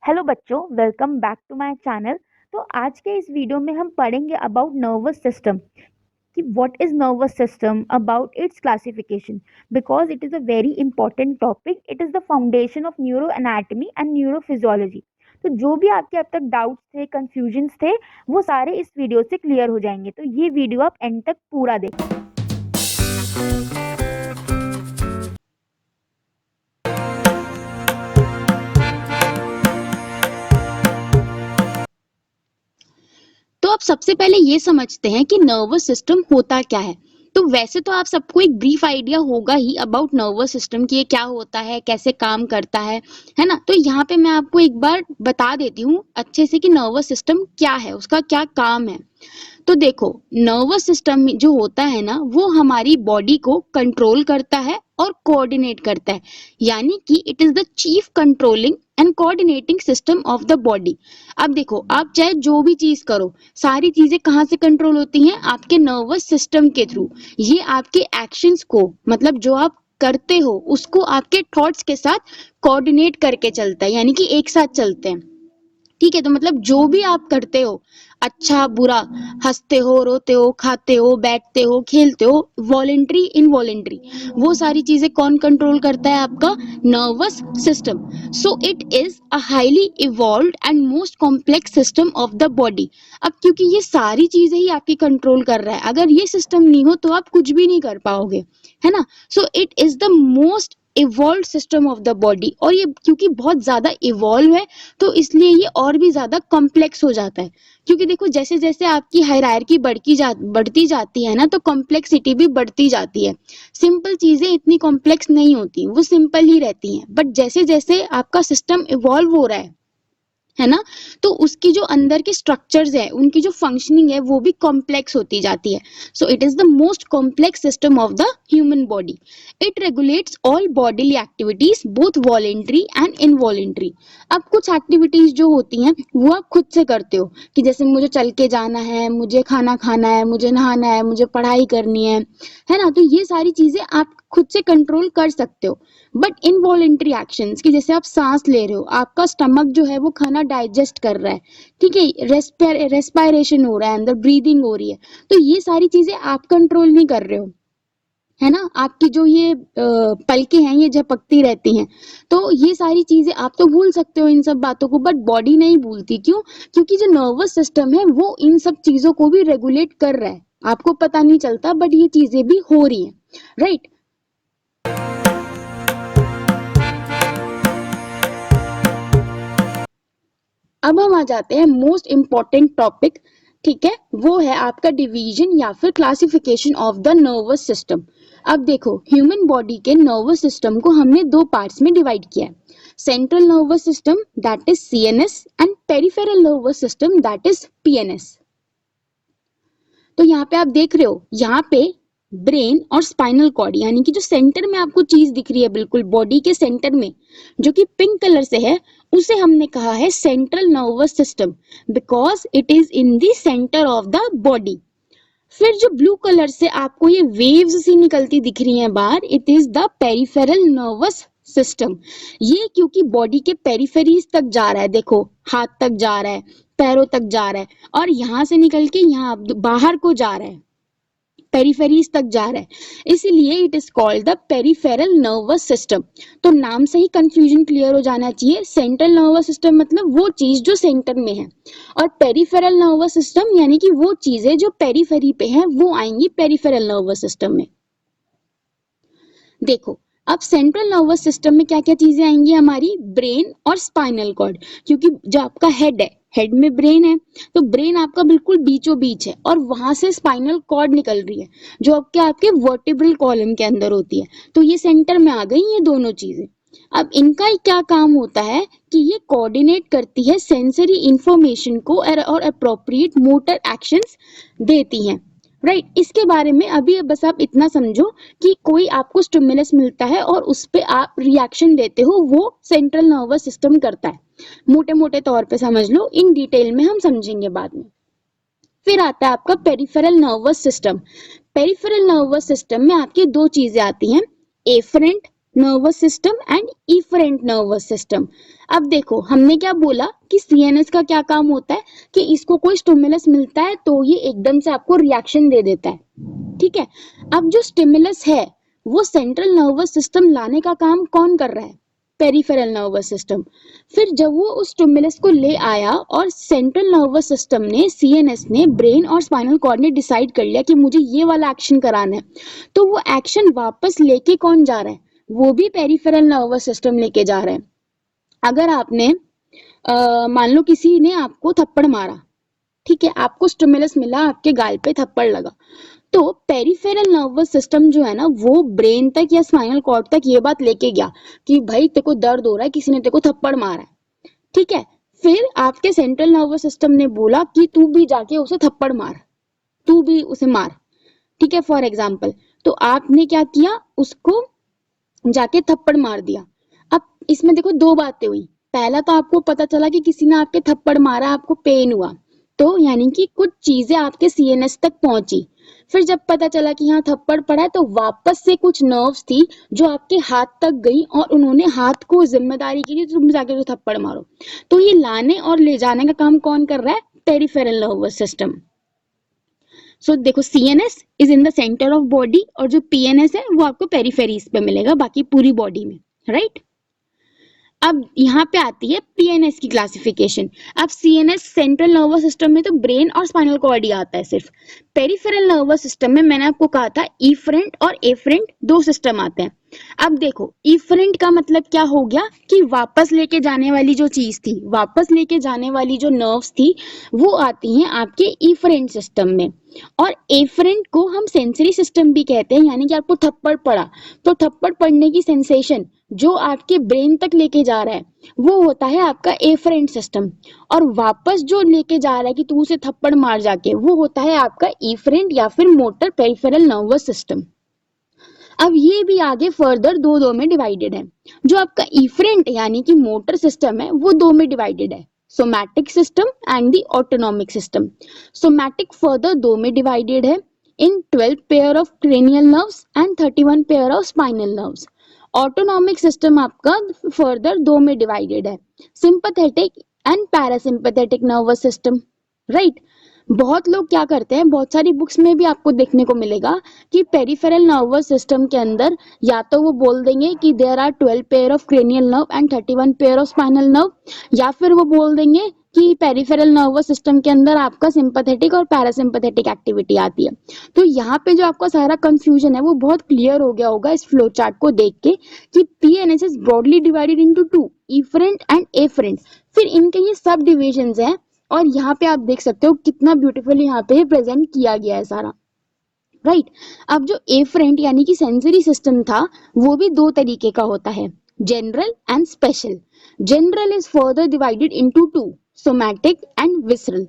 Hello बच्चों, welcome back to my channel. तो आज के इस वीडियो में हम पढ़ेंगे अबाउट नर्वस सिस्टम कि what is nervous system, about its classification, because it is a very important topic. It is the foundation of neuro anatomy and neurophysiology. तो जो भी आपके अब तक डाउट्स थे, कंफ्यूजन्स थे, वो सारे इस वीडियो से क्लियर हो जाएंगे। तो ये वीडियो आप एंड तक पूरा देखें। तो अब सबसे पहले ये समझते हैं कि नर्वस सिस्टम होता क्या है। तो वैसे तो आप सबको एक ब्रीफ आइडिया होगा ही अबाउट नर्वस सिस्टम कि ये क्या होता है, कैसे काम करता है ना। तो यहाँ पे मैं आपको एक बार बता देती हूँ अच्छे से कि नर्वस सिस्टम क्या है, उसका क्या काम है। तो देखो, नर्वस सिस्टम जो होता है ना, वो हमारी बॉडी को कंट्रोल करता है और कोऑर्डिनेट करता है। यानी कि it is the chief controlling and coordinating system of the body. अब देखो, आप चाहे जो भी चीज करो, सारी चीजें कहाँ से कंट्रोल होती हैं? आपके नर्वस सिस्टम के थ्रू। ये आपके एक्शंस को, मतलब जो आप करते हो उसको आपके थॉट्स के साथ कोऑर्डिनेट करके चलता है, यानी कि एक साथ चलते हैं। ठीक है, तो मतलब जो भी आप करते हो, अच्छा बुरा, हंसते हो, रोते हो, खाते हो, बैठते हो, खेलते हो, वॉलेंट्री इनवॉलेंट्री, वो सारी चीजें कौन कंट्रोल करता है? आपका nervous system. So it is a highly evolved and most complex system of the body. अब क्योंकि ये सारी चीजें ही आपकी कंट्रोल कर रहा है, अगर ये सिस्टम नहीं हो तो आप कुछ भी नहीं कर पाओगे, है ना। सो it is the most evolve system of the body. और ये क्योंकि बहुत ज्यादा इवॉल्व है, तो इसलिए ये और भी ज्यादा कॉम्प्लेक्स हो जाता है। क्योंकि देखो, जैसे जैसे आपकी हायरार्की बढ़ती जाती है ना, तो कॉम्प्लेक्सिटी भी बढ़ती जाती है। सिंपल चीजें इतनी कॉम्प्लेक्स नहीं होती, वो सिंपल ही रहती हैं। बट जैसे जैसे आपका सिस्टम इवॉल्व हो रहा है ना, तो उसकी जो अंदर के स्ट्रक्चर्स है, उनकी जो फंक्शनिंग है, वो भी कॉम्प्लेक्स होती जाती है। सो it is the most complex system of the human body. It regulates all bodily activities, both voluntary and involuntary. अब कुछ एक्टिविटीज जो होती हैं वो आप खुद से करते हो, कि जैसे मुझे चल के जाना है, मुझे खाना खाना है, मुझे नहाना है, मुझे पढ़ाई करनी है ना। तो ये सारी चीजें आप खुद से कंट्रोल कर सकते हो। बट इनवॉलेंट्री एक्शंस, कि जैसे आप सांस ले रहे हो, आपका स्टमक जो है वो खाना डाइजेस्ट कर रहा है, ठीक है, रेस्पायरेशन हो रहा है, अंदर ब्रीदिंग हो रही है, तो ये सारी चीजें आप कंट्रोल नहीं कर रहे हो, है ना। आपकी जो ये पलकें हैं, ये झपकती रहती हैं। तो ये सारी चीजें आप तो भूल सकते हो इन सब बातों को, बट बॉडी नहीं भूलती। क्यों? क्योंकि जो नर्वस सिस्टम है वो इन सब चीजों को भी रेगुलेट कर रहा है। आपको पता नहीं चलता, बट ये चीजें भी हो रही हैं, राइट। अब हम आ जाते हैं मोस्ट इंपॉर्टेंट टॉपिक, ठीक है, वो है आपका डिवीजन या फिर classification of the nervous system. अब देखो, ह्यूमन बॉडी के नर्वस सिस्टम को हमने दो पार्ट्स में डिवाइड किया है। Central nervous system, that is CNS, and peripheral nervous system, that is PNS. तो यहाँ पे आप देख रहे हो, यहाँ पे ब्रेन और स्पाइनल कॉर्ड, यानी कि जो सेंटर में आपको चीज दिख रही है, बिल्कुल बॉडी के सेंटर में, जो कि पिंक कलर से है, उसे हमने कहा है central nervous system, because it is in the centre of the body. फिर जो ब्लू कलर से आपको ये वेव्स सी निकलती दिख रही हैं बाहर, it is the peripheral nervous system. ये क्योंकि बॉडी के पेरिफेरीज तक जा रहा है, देखो हाथ तक जा रहा है, पैरों तक जा रहा है, और यहां से निकल के यहाँ बाहर को जा रहा है, पेरिफेरीज तक जा रहा है, इसीलिए it is called the peripheral nervous system. तो नाम से ही कंफ्यूजन क्लियर हो जाना चाहिए। सेंट्रल नर्वस सिस्टम मतलब वो चीज जो सेंटर में है, और पेरिफेरल नर्वस सिस्टम यानी कि वो चीजें जो पेरिफेरी पे हैं, वो आएंगी पेरिफेरल नर्वस सिस्टम में। देखो, अब सेंट्रल नर्वस सिस्टम में क्या क्या चीजें आएंगी? हमारी ब्रेन और स्पाइनल कॉर्ड, क्योंकि जो आपका हेड है, हेड में ब्रेन है, तो ब्रेन आपका बिल्कुल बीचों बीच है, और वहां से स्पाइनल कॉर्ड निकल रही है, जो आपके आपके वर्टिब्रल कॉलम के अंदर होती है। तो ये सेंटर में आ गई ये दोनों चीजें। अब इनका क्या काम होता है कि ये कोऑर्डिनेट करती है सेंसरी इंफॉर्मेशन को और अप्रोप्रिएट मोटर एक्शंस देती हैं, राइट। इसके बारे में अभी बस आप इतना समझो कि कोई आपको स्टिमुलस मिलता है और उस पे आप रिएक्शन देते हो, वो सेंट्रल नर्वस सिस्टम करता है। मोटे मोटे तौर पे समझ लो, इन डिटेल में हम समझेंगे बाद में। फिर आता है आपका peripheral nervous system. Peripheral nervous system में आपकी दो चीजें आती हैं, afferent nervous system and efferent nervous system. अब देखो हमने क्या बोला कि सीएनएस का क्या काम होता है कि इसको कोई स्टिमुलस मिलता है तो ये एकदम से आपको रिएक्शन दे देता है, ठीक है। अब जो स्टिमुलस है वो सेंट्रल नर्वस सिस्टम लाने का काम कौन कर रहा है? Peripheral nervous system. फिर जब वो उस स्टिमुलस को ले आया और सेंट्रल नर्वस सिस्टम ने, सीएनएस ने, ब्रेन और स्पाइनल कॉर्ड ने डिसाइड कर लिया कि मुझे ये वाला एक्शन कराना है, तो वो एक्शन वापस लेके कौन जा रहा है? वो भी पेरिफेरल नर्वस सिस्टम लेके जा रहा है। अगर आपने मान लो किसी ने आपको थप्पड़ मारा, ठीक है, आपको स्टिमुलस मिला, आपके गाल पे थप्पड़ लगा, तो पेरिफेरल नर्वस सिस्टम जो है ना वो ब्रेन तक या स्पाइनल कॉर्ड तक ये बात लेके गया कि भाई तेरे को दर्द हो रहा है, किसी ने तेरे को थप्पड़ मारा है, ठीक है। फिर आपके सेंट्रल नर्वस सिस्टम ने बोला कि तू भी जाके उसे थप्पड़ मार, तू भी उसे मार, ठीक है, फॉर एग्जाम्पल। तो आपने क्या किया, उसको जाके थप्पड़ मार दिया। अब इसमें देखो दो बातें हुई। पहला तो आपको पता चला कि किसी ने आपके थप्पड़ मारा, आपको पेन हुआ, तो यानी कि कुछ चीजें आपके सीएनएस तक पहुंची। फिर जब पता चला कि हाँ थप्पड़ पड़ा है, तो वापस से कुछ नर्व्स थी जो आपके हाथ तक गई और उन्होंने हाथ को जिम्मेदारी की कि तुम जाके तो थप्पड़ मारो। तो ये लाने और ले जाने का काम कौन कर रहा है? Peripheral nervous system. सो देखो CNS is in the centre of body और जो पीएनएस है वो आपको पेरिफेरीज पे मिलेगा, बाकी पूरी बॉडी में, राइट। अब यहाँ पे आती है पीएनएस की क्लासिफिकेशन। अब सीएनएस सेंट्रल नर्वस सिस्टम में तो ब्रेन और स्पाइनल कॉर्ड ही आता है सिर्फ। पेरिफेरल नर्वस सिस्टम में मैंने आपको कहा था इफरेंट और एफरेंट दो सिस्टम आते हैं। अब देखो इफरेंट का मतलब क्या हो गया कि वापस लेके जाने वाली जो चीज थी, वापस लेके जाने वाली जो नर्व्स थी वो आती हैं आपके इफरेंट सिस्टम में। और एफरेंट को हम सेंसरी सिस्टम भी कहते हैं, यानी कि आपको थप्पड़ पड़ा तो थप्पड़ पड़ने की सेंसेशन जो आपके ब्रेन तक लेके जा रहा है वो होता है आपका एफरेंट सिस्टम। और वापस जो लेके जा रहा है कि तू उसे थप्पड़ मार जाके, वो होता है आपका इफरेंट या फिर मोटर पेरिफेरल नर्वस सिस्टम। अब ये भी आगे फर्दर दो में डिवाइडेड है। जो आपका इफरेंट यानी कि मोटर सिस्टम है वो दो में डिवाइडेड है, somatic system and the autonomic system. Somatic further दो में डिवाइडेड है इन 12 pair of cranial nerves and 31 pair of spinal nerves. Autonomic system आपका फर्दर दो में डिवाइडेड है, sympathetic and parasympathetic nervous system, right. बहुत लोग क्या करते हैं, बहुत सारी बुक्स में भी आपको देखने को मिलेगा कि पेरिफेरल नर्वस सिस्टम के अंदर या तो वो बोल देंगे कि there are 12 pair of cranial nerve and 31 pair of spinal nerve, या फिर वो बोल देंगे कि पेरिफेरल नर्वस सिस्टम के अंदर आपका सिंपैथेटिक और पैरासिम्पैथेटिक एक्टिविटी आती है। तो यहाँ पे जो आपका सारा कंफ्यूजन है वो बहुत क्लियर हो गया होगा इस फ्लो चार्ट को देख के कि PNS is broadly divided into two, efferent and afferent. फिर इनके ये सब डिविजन्स हैं और यहाँ पे आप देख सकते हो कितना ब्यूटीफुली यहाँ पे प्रेजेंट किया गया है सारा, राइट। अब जो एफरेंट यानी कि सेंसरी सिस्टम था वो भी दो तरीके का होता है, general and special. General is further divided into to, somatic and visceral.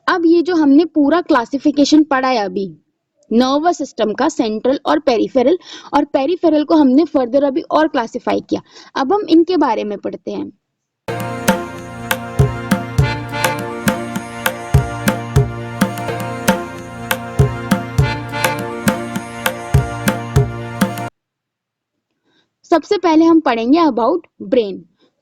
अब ये जो हमने पूरा क्लासिफिकेशन पढ़ा है अभी नर्वस सिस्टम का, सेंट्रल और पेरिफेरल, और पेरिफेरल को हमने फर्दर अभी और क्लासिफाई किया। अब हम इनके बारे में पढ़ते हैं। सबसे पहले हम पढ़ेंगे अबाउट ब्रेन।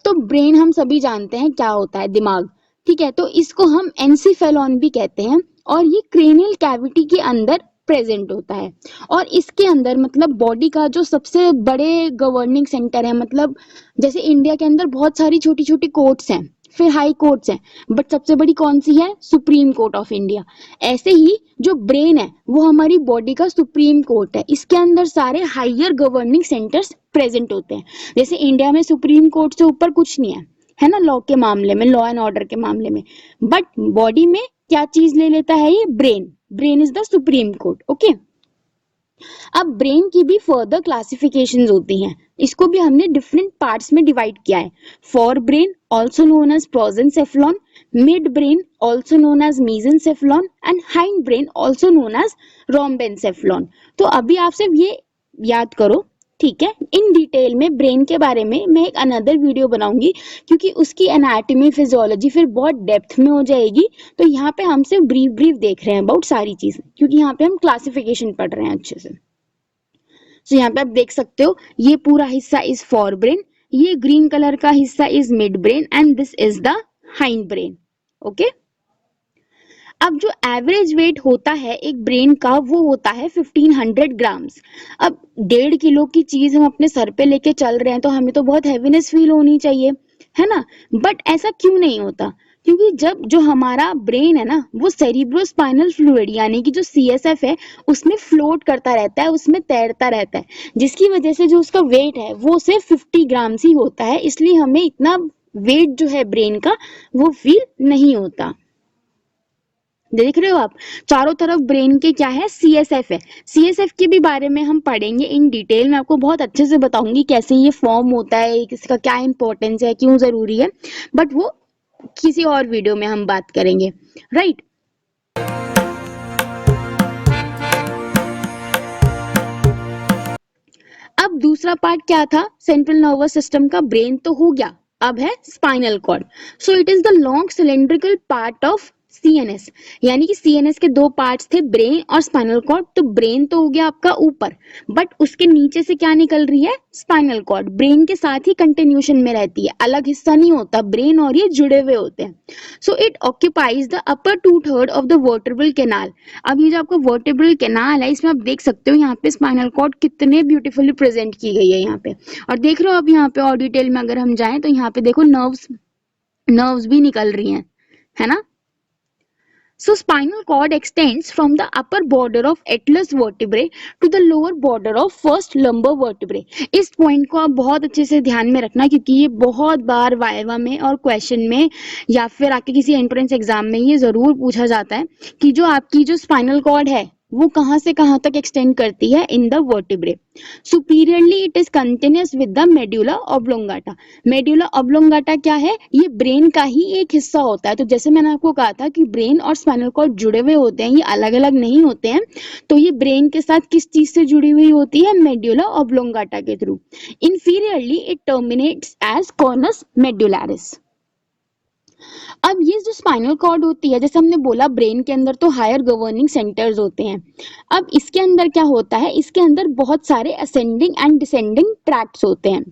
तो ब्रेन हम सभी जानते हैं क्या होता है, दिमाग, ठीक है। तो इसको हम एनसीफेलॉन भी कहते हैं और ये क्रेनियल कैविटी के अंदर प्रेजेंट होता है। और इसके अंदर मतलब बॉडी का जो सबसे बड़े गवर्निंग सेंटर है, मतलब जैसे इंडिया के अंदर बहुत सारी छोटी छोटी कोर्ट्स हैं, फिर हाई कोर्ट्स हैं, बट सबसे बड़ी कौन सी है? Supreme court of India. ऐसे ही जो ब्रेन है वो हमारी बॉडी का सुप्रीम कोर्ट है, इसके अंदर सारे हायर गवर्निंग सेंटर्स प्रेजेंट होते हैं। जैसे इंडिया में सुप्रीम कोर्ट से ऊपर कुछ नहीं है ना, लॉ के मामले में, लॉ एंड ऑर्डर के मामले में, बट बॉडी में क्या चीज ले लेता है ये? Brain. Brain is the supreme court, okay. अब ब्रेन की भी फर्दर क्लासिफिकेशंस होती हैं, इसको भी हमने डिफरेंट पार्ट्स में डिवाइड किया है। Forebrain also known as prosencephalon, midbrain also known as mesencephalon and hindbrain also known as rhombencephalon. तो अभी आप सिर्फ ये याद करो, ठीक है। इन डिटेल में ब्रेन के बारे में मैं एक अनदर वीडियो बनाऊंगी क्योंकि उसकी एनाटॉमी फिजियोलॉजी फिर बहुत डेप्थ में हो जाएगी। तो यहाँ पे हम सिर्फ ब्रीफ ब्रीफ देख रहे हैं अबाउट सारी चीजें, क्योंकि यहाँ पे हम क्लासिफिकेशन पढ़ रहे हैं अच्छे से। सो यहाँ पे आप देख सकते हो ये पूरा हिस्सा इज फॉर ब्रेन, ये ग्रीन कलर का हिस्सा is mid brain and this is the hind brain. Okay, अब जो एवरेज वेट होता है एक ब्रेन का वो होता है 1500 ग्राम्स। अब 1.5 किलो की चीज हम अपने सर पे लेके चल रहे हैं तो हमें तो बहुत हैवीनेस फील होनी चाहिए, है ना। बट ऐसा क्यों नहीं होता, क्योंकि जब जो हमारा ब्रेन है ना वो सेरिब्रोस्पाइनल फ्लूइड यानी कि जो सीएसएफ है उसमें फ्लोट करता रहता है, उसमें तैरता रहता है, जिसकी वजह से जो उसका वेट है वो सिर्फ 50 ग्राम्स ही होता है, इसलिए हमें इतना वेट जो है ब्रेन का वो फील नहीं होता। देख रहे हो आप, चारों तरफ ब्रेन के क्या है, सीएसएफ है। सीएसएफ के भी बारे में हम पढ़ेंगे इन डिटेल, मैं आपको बहुत अच्छे से बताऊंगी कैसे ये फॉर्म होता है, इसका क्या इंपॉर्टेंस है, क्यों जरूरी है, बट वो किसी और वीडियो में हम बात करेंगे, राइट। अब दूसरा पार्ट क्या था, सेंट्रल नर्वस सिस्टम का, ब्रेन तो हो गया, अब है spinal cord. So it is the long cylindrical part of CNS, यानी कि सीएनएस के दो पार्ट्स थे, ब्रेन और स्पाइनल कॉर्ड। तो ब्रेन तो हो गया आपका ऊपर, बट उसके नीचे से क्या निकल रही है, स्पाइनल कॉर्ड, ब्रेन के साथ ही कंटिन्यूशन में रहती है, अलग हिस्सा नहीं होता, ब्रेन और ये जुड़े हुए होते हैं। So it occupies the upper 2/3 of the vertebral canal. अब ये जो आपका वर्टेब्रल कैनाल है इसमें आप देख सकते हो यहाँ पे स्पाइनल कॉर्ड कितने ब्यूटीफुली प्रेजेंट की गई है यहाँ पे, और देख रहे हो आप यहाँ पे और डिटेल में अगर हम जाएं तो यहाँ पे देखो नर्व्स नर्व्स भी निकल रही हैं, है ना। So spinal cord extends from the upper border of atlas vertebrae to the lower border of first lumbar vertebrae। इस पॉइंट को आप बहुत अच्छे से ध्यान में रखना क्योंकि ये बहुत बार वाइवा में और क्वेश्चन में या फिर आपके किसी एंट्रेंस एग्जाम में ये जरूर पूछा जाता है कि जो आपकी जो स्पाइनल कॉर्ड है वो कहां से कहां तक एक्सटेंड करती है, in the vertebrae. Superiorly it is continuous with the medulla oblongata. Medulla oblongata क्या है, ये ब्रेन का ही एक हिस्सा होता है। तो जैसे मैंने आपको कहा था कि ब्रेन और स्पाइनल कॉर्ड जुड़े हुए होते हैं, ये अलग अलग नहीं होते हैं। तो ये ब्रेन के साथ किस चीज से जुड़ी हुई होती है, मेड्यूला ऑब्लोंगाटा के through. Inferiorly it terminates as conus medullaris. अब ये जो स्पाइनल कॉर्ड होती है, जैसे हमने बोला ब्रेन के अंदर तो हायर गवर्निंग सेंटर्स होते हैं। अब इसके अंदर क्या होता है, इसके अंदर बहुत सारे असेंडिंग एंड डिसेंडिंग ट्रैक्ट्स होते हैं।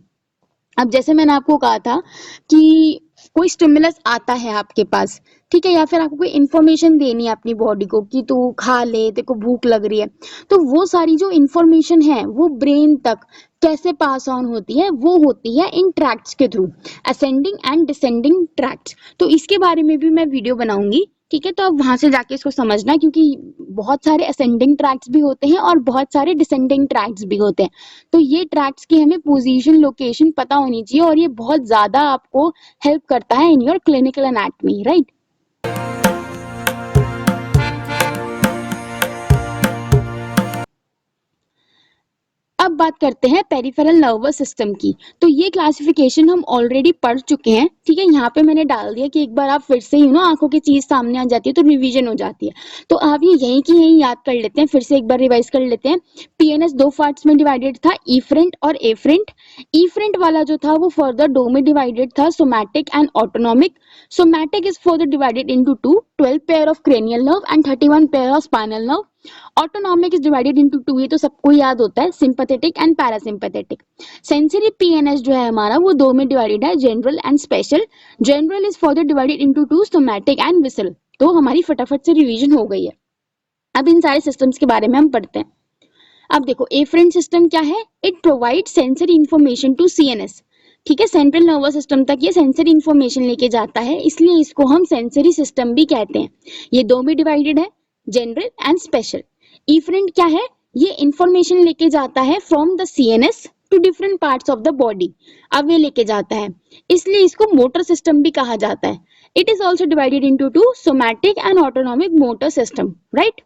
अब जैसे मैंने आपको कहा था कि कोई स्टिमुलस आता है आपके पास, ठीक है, या फिर आपको कोई इंफॉर्मेशन देनी है अपनी बॉडी को कि तू खा ले, तेरे को भूख लग रही है, तो वो सारी जो इंफॉर्मेशन है वो ब्रेन तक कैसे पास ऑन होती है, वो होती है इन ट्रैक्ट्स के through, ascending and descending tracts. तो इसके बारे में भी मैं वीडियो बनाऊंगी, ठीक है, तो आप वहां से जाके इसको समझना क्योंकि बहुत सारे असेंडिंग ट्रैक्ट्स भी होते हैं और बहुत सारे डिसेंडिंग ट्रैक्ट्स भी होते हैं। तो ये ट्रैक्ट्स की हमें पोजीशन लोकेशन पता होनी चाहिए और ये बहुत ज्यादा आपको हेल्प करता है in your clinical anatomy, right. अब बात करते हैं पेरिफेरल नर्वस सिस्टम की। तो ये क्लासिफिकेशन हम ऑलरेडी पढ़ चुके हैं, ठीक है, यहाँ पे मैंने डाल दिया कि एक बार आप फिर से आंखों की चीज सामने आ जाती है तो रिवीजन हो जाती है। तो आप ये यहीं की यहीं याद कर लेते हैं, फिर से एक बार रिवाइज कर लेते हैं। पीएनएस दो पार्ट्स में डिवाइडेड था, इफरेंट और एफरेंट। इफरेंट वाला जो था वो फर्दर दो में डिवाइडेड था, somatic and autonomic. Somatic is further divided into to, 12 pair of cranial nerve and 31 pair of spinal nerve. Autonomic is divided into to, ये तो सबको याद होता है, sympathetic and parasympathetic. Sensory PNS जो है हमारा वो दो में डिवाइडेड है, general and special. General is further divided into to, somatic and visceral. तो हमारी फटाफट से रिवीजन हो गई है। अब इन सारे सिस्टम्स के बारे में हम पढ़ते हैं। अब देखो एफरेंट सिस्टम क्या है, it provide sensory information to CNS, ठीक है, सेंट्रल नर्वस सिस्टम तक ये सेंसरी इंफॉर्मेशन लेके जाता है, इसलिए इसको हम सेंसरी सिस्टम भी कहते हैं। ये दो में डिवाइडेड है, जनरल एंड स्पेशल। इफरेंट क्या है, ये इंफॉर्मेशन लेके जाता है from the CNS to different parts of the body, अब ये लेके जाता है, इसलिए इसको मोटर सिस्टम भी कहा जाता है। It is also divided into to, somatic and autonomic motor system, right.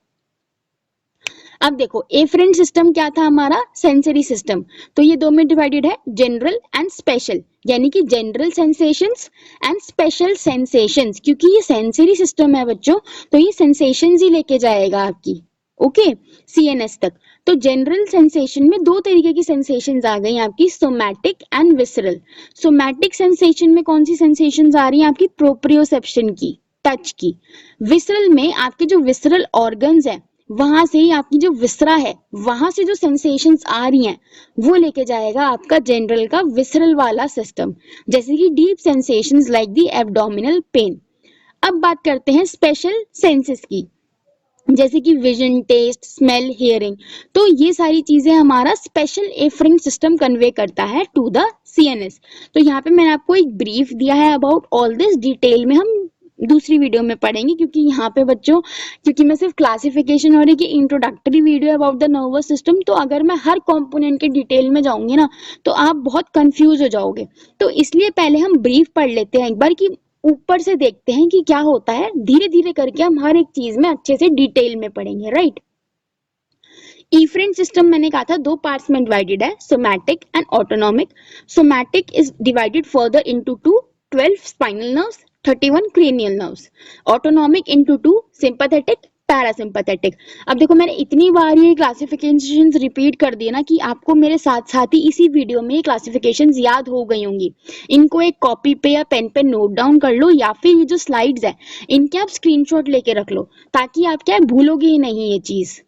अब देखो एफरेंट सिस्टम क्या था हमारा, सेंसरी सिस्टम। तो ये दो में डिवाइडेड है, जनरल एंड स्पेशल, यानी कि general sensations and special sensations. क्योंकि ये सेंसरी सिस्टम है बच्चों, तो ये सेंसेशंस ही लेके जाएगा आपकी, ओके, सीएनएस तक। तो जनरल सेंसेशन में दो तरीके की सेंसेशंस आ गई आपकी, somatic and visceral. Somatic sensation में कौन सी सेंसेशंस आ रही है आपकी, प्रोप्रियोसेप्शन की, टच की। विसरल में आपके जो विसरल ऑर्गन्स है वहां से ही आपकी जो विसरा है, वहां से जो सेंसेशंस आ रही हैं वो लेके जाएगा आपका जनरल का विसरल वाला सिस्टम, जैसे कि deep sensations like the abdominal pain. अब बात करते हैं स्पेशल सेंसेस की, जैसे कि विजन, टेस्ट, स्मेल, हियरिंग। तो ये सारी चीजें हमारा स्पेशल एफरिंग सिस्टम कन्वे करता है टू द सीएनएस। तो यहाँ पे मैंने आपको एक ब्रीफ दिया है अबाउट ऑल दिस, डिटेल में हम दूसरी वीडियो में पढ़ेंगे, क्योंकि यहाँ पे बच्चों, क्योंकि मैं सिर्फ क्लासिफिकेशन और एक introductory video about the nervous system, तो अगर मैं हर कंपोनेंट के डिटेल में जाऊंगी ना तो आप बहुत कंफ्यूज हो जाओगे। तो इसलिए पहले हम ब्रीफ पढ़ लेते हैं एक बार, कि ऊपर से देखते हैं कि क्या होता है, धीरे धीरे करके हम हर एक चीज में अच्छे से डिटेल में पढ़ेंगे, राइट। इफरेंट सिस्टम मैंने कहा था दो पार्ट्स में डिवाइडेड है, somatic and autonomic. Somatic is divided further into two, 12 spinal nerves, 31 cranial nerves. Autonomic into two, sympathetic, parasympathetic. अब देखो मैंने इतनी बार ये क्लासिफिकेशंस रिपीट कर दिए ना कि आपको मेरे साथ साथ ही इसी वीडियो में ये क्लासिफिकेशंस याद हो गई होंगी। इनको एक कॉपी पे या पेन पे नोट डाउन कर लो, या फिर ये जो स्लाइड्स है इनके आप स्क्रीनशॉट लेके रख लो, ताकि आप क्या है, भूलोगे ही नहीं ये चीज।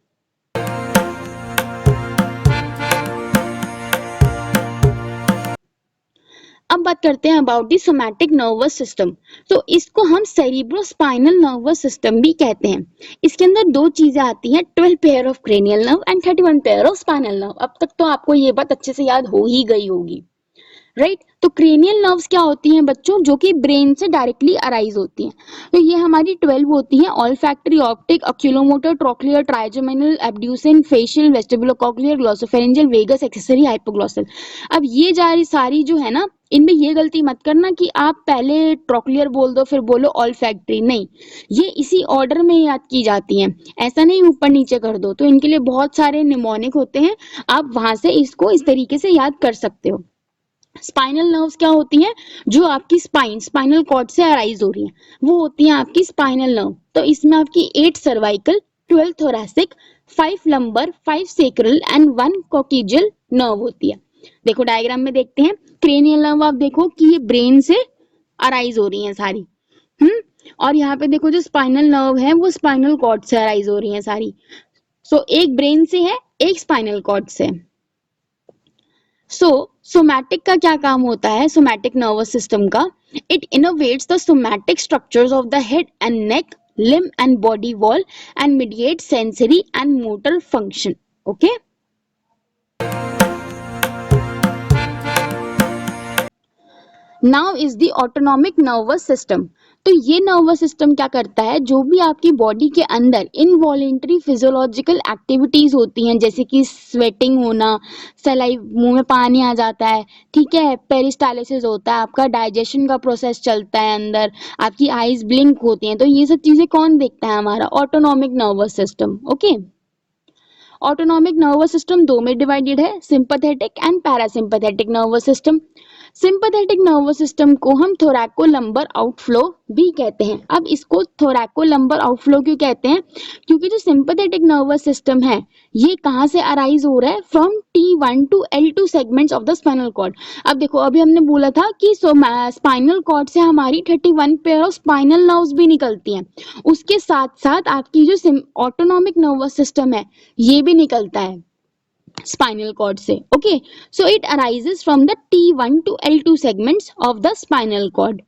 अब बात करते हैं about the somatic nervous system. तो इसको हम सेरिब्रोस्पाइनल नर्वस सिस्टम भी कहते हैं। इसके अंदर दो चीजें आती हैं, 12 pair of cranial nerve and 31 pair of spinal nerve. अब तक तो आपको ये बात अच्छे से याद हो ही गई होगी, राइट। तो क्रेनियल नर्व्स क्या होती हैं बच्चों, जो कि ब्रेन से डायरेक्टली अराइज होती हैं। तो ये हमारी 12 होती हैं, olfactory, optic, oculomotor, trochlear, trigeminal, abducens, facial, vestibulocochlear, glossopharyngeal, vagus, accessory, hypoglossal. अब ये सारी जो है ना, इनमें ये गलती मत करना कि आप पहले ट्रोक्लियर बोल दो फिर बोलो ऑल्फैक्टरी, नहीं, ये इसी ऑर्डर में याद की जाती हैं। ऐसा नहीं ऊपर नीचे कर दो, तो इनके लिए बहुत सारे निमोनिक होते हैं, आप वहां से इसको इस तरीके से याद कर सकते हो। स्पाइनल नर्व्स क्या होती हैं, जो आपकी स्पाइनल कॉर्ड से अराइज हो रही हैं, वो होती हैं आपकी स्पाइनल नर्व। तो इसमें आपकी 8 cervical, 12 thoracic, 5 lumbar, 5 sacral and 1 coxal nerve होती है। देखो डायग्राम में देखते हैं, क्रेनियल नर्व आप देखो कि ये ब्रेन से अराइज हो रही हैं सारी, और यहाँ पे देखो जो स्पाइनल नर्व है वो स्पाइनल कॉर्ड से अराइज हो रही हैं सारी। सो एक ब्रेन से है, एक स्पाइनल कॉर्ड से। सोमैटिक का क्या काम होता है, सोमैटिक नर्वस सिस्टम का, it innovates the somatic structures of the head and neck, limb and body wall and mediates sensory and motor function. Okay. Now is the autonomic nervous system. तो ये nervous system क्या करता है, जो भी आपकी body के अंदर इनवॉलेंटरी फिजियोलॉजिकल एक्टिविटीज होती हैं, जैसे कि स्वेटिंग होना, सलाइव, मुंह में पानी आ जाता है, ठीक है, पेरिस्टालिसिस होता है, आपका डाइजेशन का प्रोसेस चलता है अंदर, आपकी आईज ब्लिंक होती हैं, तो ये सब चीजें कौन देखता है, हमारा autonomic nervous system. Okay. Autonomic nervous system दो में डिवाइडेड है, sympathetic and parasympathetic nervous system. Sympathetic nervous system को हम थोरैकोलंबर आउटफ्लो भी कहते हैं। अब इसको थोरैकोलंबर आउटफ्लो क्यों कहते हैं, क्योंकि जो सिंपैथेटिक नर्वस सिस्टम है ये कहाँ से अराइज हो रहा है, from T1 to L2 segments of the spinal cord. अब देखो अभी हमने बोला था कि स्पाइनल कॉर्ड से हमारी 31 पेयर ऑफ स्पाइनल नर्व्स भी निकलती हैं, उसके साथ साथ आपकी जो ऑटोनॉमिक नर्वस सिस्टम है ये भी निकलता है spinal cord से। okay, so it arises from the T1 to L2 segments of the spinal cord.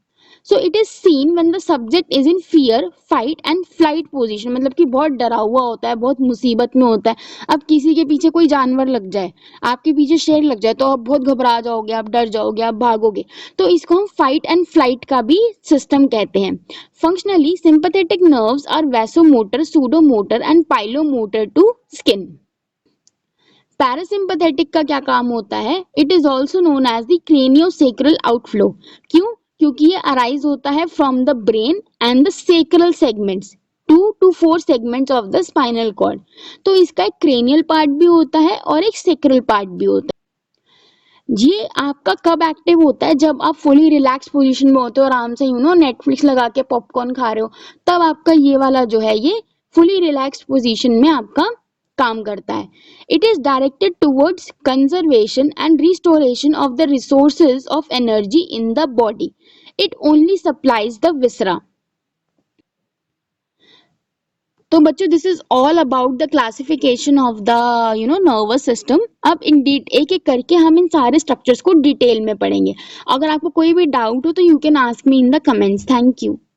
So it is seen when the subject is in fear, fight and flight position, मतलब कि बहुत डरा हुआ होता है, बहुत मुसीबत में होता है। अब किसी के पीछे कोई जानवर लग जाए, आपके पीछे शेर लग जाए, तो आप बहुत घबरा जाओगे, आप डर जाओगे, आप भागोगे, तो इसको हम फाइट एंड फ्लाइट का भी सिस्टम कहते हैं। Functionally sympathetic nerves are vasomotor, sudomotor and pilomotor to skin. Parasympathetic का क्या काम होता है, it is also known as the craniosacral outflow. क्यों, क्योंकि ये अराइज होता है from the brain and the sacral segments, 2 to 4 segments of the spinal cord. तो इसका एक क्रेनियल पार्ट भी होता है और एक सेक्रल पार्ट भी होता है। ये आपका कब एक्टिव होता है, जब आप फुली रिलैक्स पोजीशन में होते हो, आराम से नेटफ्लिक्स लगा के पॉपकॉर्न खा रहे हो, तब आपका ये वाला जो है ये फुली रिलैक्स पोजीशन में आपका काम करता है। It is directed towards conservation and restoration of the resources of energy in the body. It only supplies the viscera. तो बच्चों this is all about the classification of the nervous system. अब एक एक करके हम इन सारे स्ट्रक्चर्स को detail में पढ़ेंगे। अगर आपको कोई भी डाउट हो तो you can ask me in the comments. Thank you.